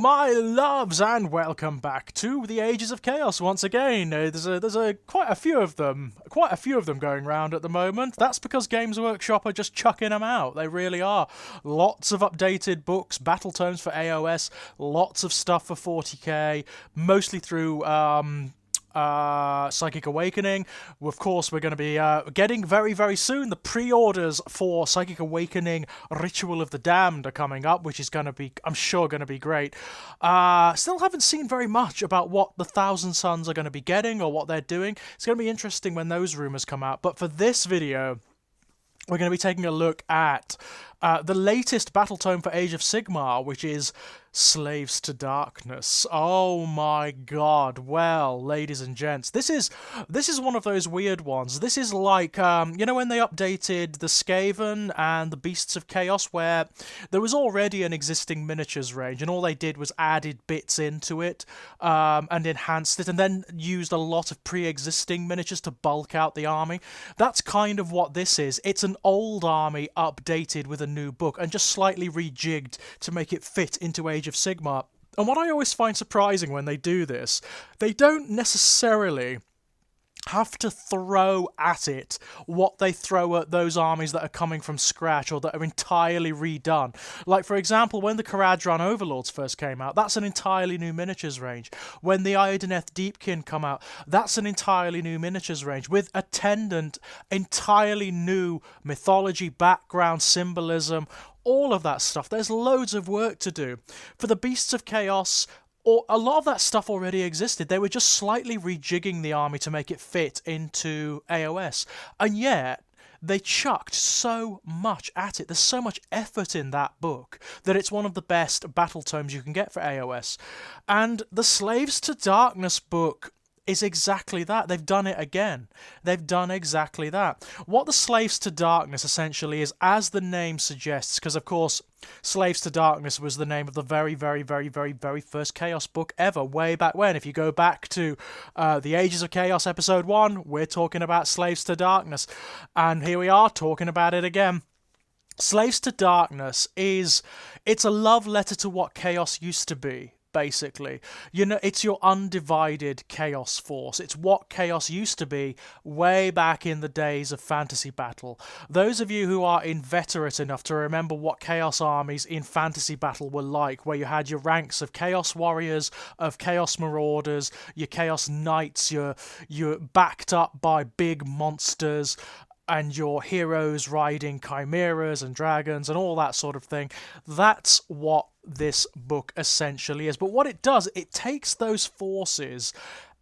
my loves, and welcome back to the Ages of Chaos once again. There's quite a few of them going round at the moment. That's because Games Workshop are just chucking them out. They really are. Lots of updated books, Battletomes for AOS, lots of stuff for 40k, mostly through Psychic Awakening. Of course, we're going to be getting very, very soon. The pre-orders for Psychic Awakening Ritual of the Damned are coming up, which is going to be, I'm sure, going to be great. Still haven't seen very much about what the Thousand Sons are going to be getting or what they're doing. It's going to be interesting when those rumors come out. But for this video, we're going to be taking a look at the latest Battletome for Age of Sigmar, which is Slaves to Darkness. Oh my god. Well, ladies and gents, this is one of those weird ones. This is like, you know when they updated the Skaven and the Beasts of Chaos, where there was already an existing miniatures range, and all they did was added bits into it, and enhanced it, and then used a lot of pre-existing miniatures to bulk out the army. That's kind of what this is. It's an old army updated with a new book, and just slightly rejigged to make it fit into Age of Sigmar. And what I always find surprising when they do this, they don't necessarily have to throw at it what they throw at those armies that are coming from scratch or that are entirely redone. Like, for example, when the Caradron Overlords first came out, that's an entirely new miniatures range. When the Idoneth Deepkin come out, that's an entirely new miniatures range with attendant, entirely new mythology, background, symbolism, all of that stuff. There's loads of work to do. For the Beasts of Chaos, or a lot of that stuff already existed. They were just slightly rejigging the army to make it fit into AOS. And yet, they chucked so much at it. There's so much effort in that book that it's one of the best battle tomes you can get for AOS. And the Slaves to Darkness book is exactly that. They've done it again. They've done exactly that. What the Slaves to Darkness essentially is, as the name suggests, because of course Slaves to Darkness was the name of the very, very, very, very, very first Chaos book ever, way back when. If you go back to the Ages of Chaos episode 1, we're talking about Slaves to Darkness. And here we are talking about it again. Slaves to Darkness it's a love letter to what Chaos used to be. Basically, you know, it's your undivided Chaos force. It's what Chaos used to be way back in the days of Fantasy Battle. Those of you who are inveterate enough to remember what Chaos armies in Fantasy Battle were like, where you had your ranks of Chaos Warriors, of Chaos Marauders, your Chaos Knights, you're backed up by big monsters, and your heroes riding chimeras and dragons and all that sort of thing. That's what this book essentially is. But what it does, it takes those forces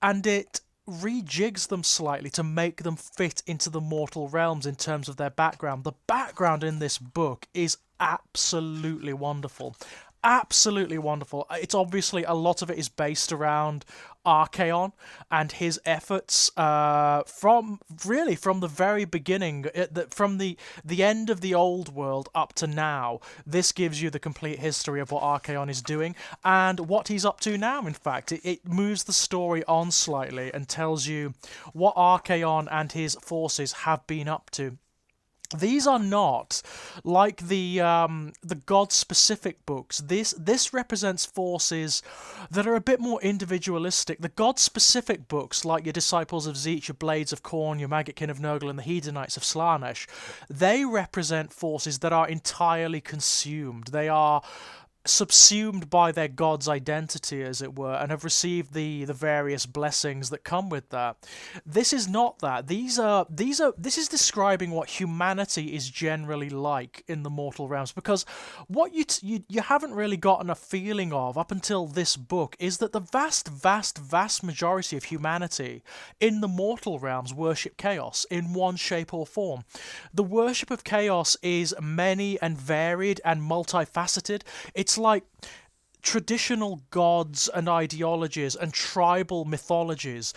and it rejigs them slightly to make them fit into the mortal realms in terms of their background. The background in this book is absolutely wonderful. Absolutely wonderful. It's obviously, a lot of it is based around Archaon and his efforts from the very beginning, from the end of the old world up to now. This gives you the complete history of what Archaon is doing and what he's up to now. In fact, it moves the story on slightly and tells you what Archaon and his forces have been up to. These are not like the god-specific books. This represents forces that are a bit more individualistic. The god-specific books, like your Disciples of Tzeentch, your Blades of Khorne, your Maggotkin of Nurgle, and the Hedonites of Slaanesh, they represent forces that are entirely consumed. They are subsumed by their god's identity, as it were, and have received the various blessings that come with that. This is not that. This is describing what humanity is generally like in the mortal realms, because what you haven't really gotten a feeling of up until this book is that the vast majority of humanity in the mortal realms worship chaos in one shape or form. The worship of chaos is many and varied and multifaceted. It's like traditional gods and ideologies and tribal mythologies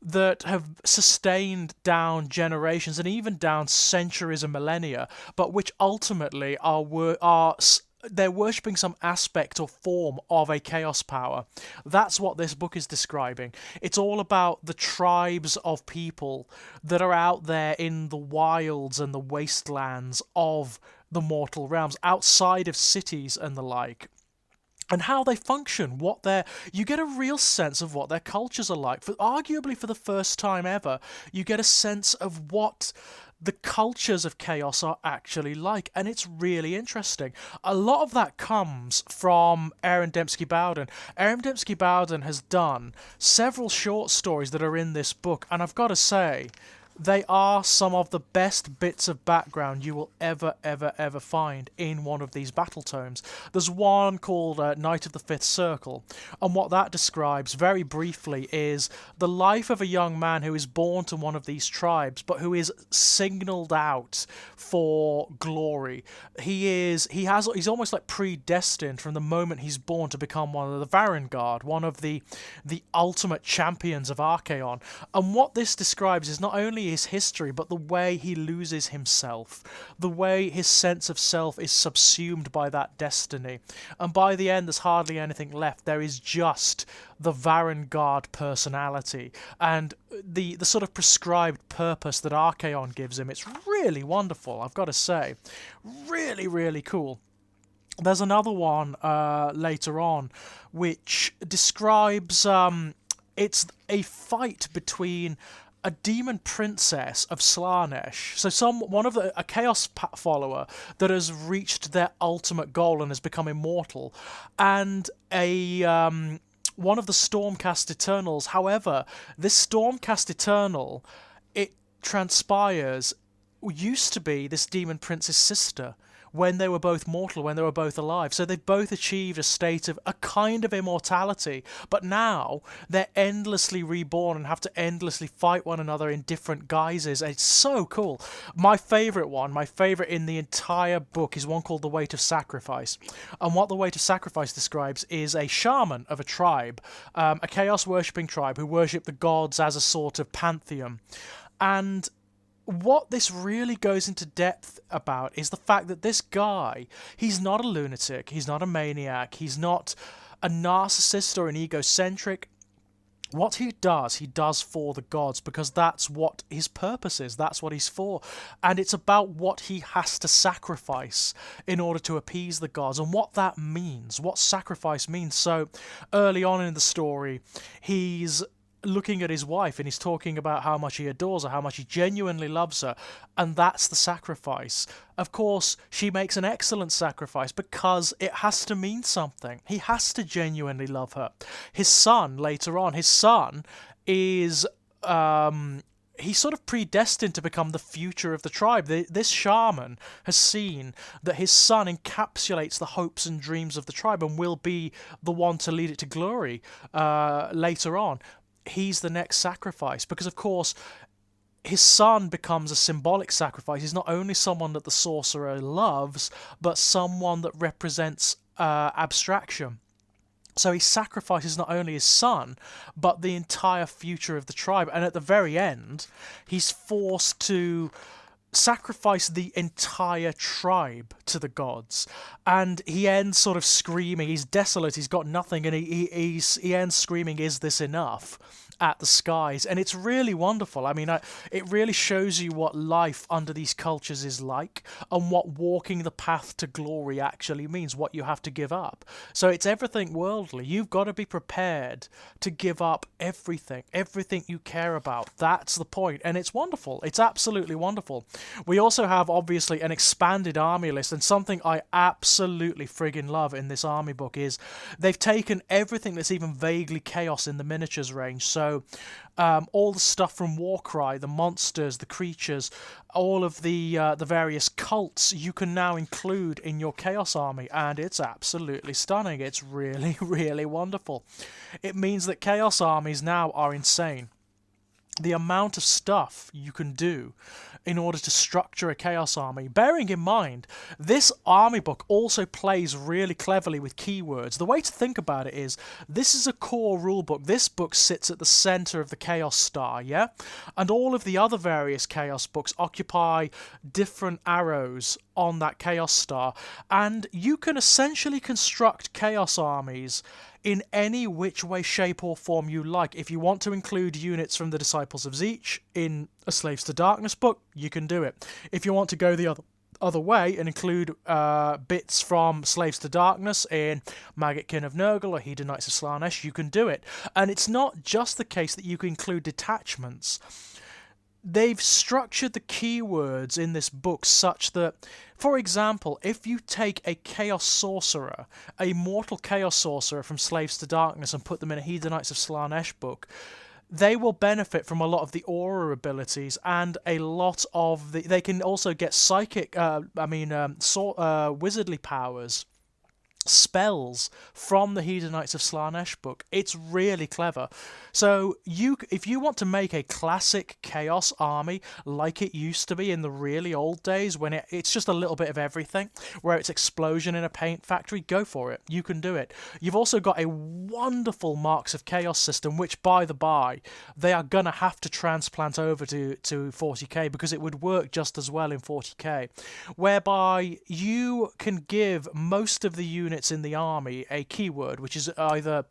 that have sustained down generations and even down centuries and millennia, but which ultimately they're worshipping some aspect or form of a chaos power. That's what this book is describing. It's all about the tribes of people that are out there in the wilds and the wastelands of the mortal realms, outside of cities and the like. and how they function, you get a real sense of what their cultures are like. Arguably for the first time ever, you get a sense of what the cultures of chaos are actually like, and it's really interesting. A lot of that comes from Aaron Dembski Bowden. Aaron Dembski Bowden has done several short stories that are in this book, and I've got to say, they are some of the best bits of background you will ever find in one of these battle tomes. There's one called Night of the Fifth Circle, and what that describes very briefly is the life of a young man who is born to one of these tribes, but who is signaled out for glory. He's almost like predestined from the moment he's born to become one of the Varangard, one of the ultimate champions of Archaon. And what this describes is not only his history, but the way he loses himself, the way his sense of self is subsumed by that destiny. And by the end, there's hardly anything left. There is just the Varangard personality and the sort of prescribed purpose that Archaon gives him. It's really wonderful, I've got to say. Really, really cool. There's another one later on which describes it's a fight between a demon princess of Slaanesh, so a chaos follower that has reached their ultimate goal and has become immortal, and a one of the Stormcast Eternals. However, this Stormcast Eternal, it transpires, used to be this demon prince's sister when they were both mortal, when they were both alive. So they've both achieved a state of a kind of immortality, but now they're endlessly reborn and have to endlessly fight one another in different guises. It's so cool. My favourite in the entire book is one called The Weight of Sacrifice. And what The Weight of Sacrifice describes is a shaman of a tribe, a chaos worshipping tribe who worship the gods as a sort of pantheon. And what this really goes into depth about is the fact that this guy, he's not a lunatic, he's not a maniac, he's not a narcissist or an egocentric. What he does for the gods, because that's what his purpose is, that's what he's for. And it's about what he has to sacrifice in order to appease the gods, and what that means, what sacrifice means. So early on in the story, he's looking at his wife and he's talking about how much he adores her, how much he genuinely loves her, and that's the sacrifice. Of course, she makes an excellent sacrifice because it has to mean something. He has to genuinely love her. His son, later on, is he's sort of predestined to become the future of the tribe. This shaman has seen that his son encapsulates the hopes and dreams of the tribe and will be the one to lead it to glory later on. He's the next sacrifice, because of course his son becomes a symbolic sacrifice. He's not only someone that the sorcerer loves, but someone that represents abstraction. So he sacrifices not only his son, but the entire future of the tribe. And at the very end, he's forced to sacrifice the entire tribe to the gods, and he ends sort of screaming. He's desolate, he's got nothing, and he ends screaming, "Is this enough?" at the skies. And it's really wonderful. I mean, it really shows you what life under these cultures is like, and what walking the path to glory actually means, what you have to give up. So it's everything worldly. You've got to be prepared to give up everything you care about. That's the point, and it's wonderful. It's absolutely wonderful. We also have, obviously, an expanded army list, and something I absolutely friggin' love in this army book is they've taken everything that's even vaguely chaos in the miniatures range. So all the stuff from Warcry, the monsters, the creatures, all of the various cults you can now include in your Chaos Army, and it's absolutely stunning. It's really, really wonderful. It means that Chaos Armies now are insane. The amount of stuff you can do in order to structure a Chaos Army. Bearing in mind, this army book also plays really cleverly with keywords. The way to think about it is, this is a core rulebook. This book sits at the center of the Chaos Star, yeah? And all of the other various Chaos books occupy different arrows on that Chaos Star. And you can essentially construct Chaos Armies in any which way, shape, or form you like. If you want to include units from the Disciples of Zeech in a Slaves to Darkness book, you can do it. If you want to go the other way and include bits from Slaves to Darkness in Maggotkin of Nurgle or Hedonites of Slaanesh, you can do it. And it's not just the case that you can include detachments. They've structured the keywords in this book such that, for example, if you take a Chaos Sorcerer, a Mortal Chaos Sorcerer from Slaves to Darkness, and put them in a Hedonites of Slaanesh book, they will benefit from a lot of the aura abilities and a lot of the... They can also get psychic... wizardly powers, spells from the Hedonites of Slaanesh book. It's really clever. So if you want to make a classic Chaos army like it used to be in the really old days, when it's just a little bit of everything, where it's explosion in a paint factory, go for it. You can do it. You've also got a wonderful Marks of Chaos system, which, by the by, they are going to have to transplant over to 40k, because it would work just as well in 40k, whereby you can give most of the units in the army a keyword, which is either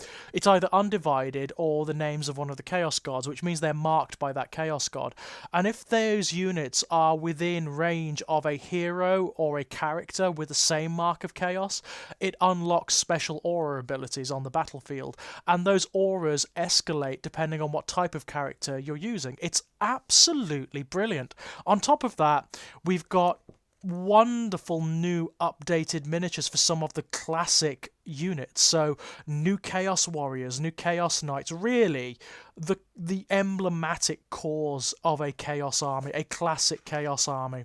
undivided or the names of one of the Chaos Gods, which means they're marked by that Chaos God. And if those units are within range of a hero or a character with the same mark of Chaos, it unlocks special aura abilities on the battlefield, and those auras escalate depending on what type of character you're using. It's absolutely brilliant. On top of that, we've got wonderful new updated miniatures for some of the classic units. So new Chaos Warriors, new Chaos Knights, really the emblematic cause of a Chaos army, a classic Chaos army.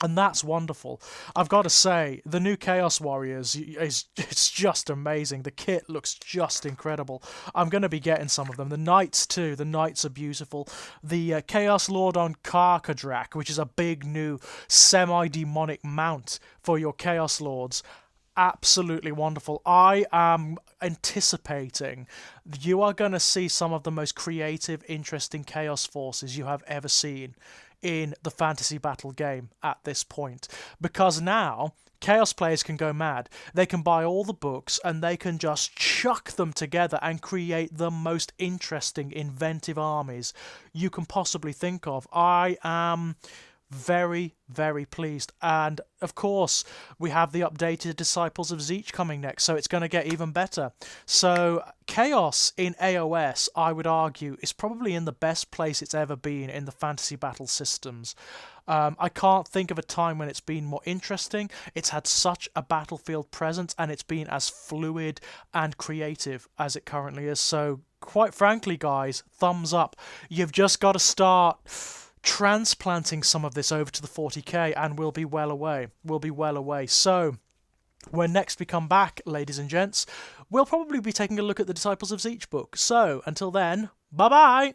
And that's wonderful. I've got to say, the new Chaos Warriors, it's just amazing. The kit looks just incredible. I'm going to be getting some of them. The Knights too. The Knights are beautiful. The Chaos Lord on Karkadrak, which is a big new semi-demonic mount for your Chaos Lords. Absolutely wonderful. I am anticipating you are going to see some of the most creative, interesting Chaos forces you have ever seen in the fantasy battle game at this point, because now Chaos players can go mad. They can buy all the books and they can just chuck them together and create the most interesting, inventive armies you can possibly think of. I am very, very pleased. And of course, we have the updated Disciples of Tzeentch coming next, so it's going to get even better. So Chaos in AOS, I would argue, is probably in the best place it's ever been in the fantasy battle systems. I can't think of a time when it's been more interesting. It's had such a battlefield presence, and it's been as fluid and creative as it currently is. So quite frankly, guys, thumbs up. You've just got to start transplanting some of this over to the 40k, and we'll be well away. We'll be well away. So when next we come back, ladies and gents, we'll probably be taking a look at the Disciples of Tzeentch book. So until then, bye-bye!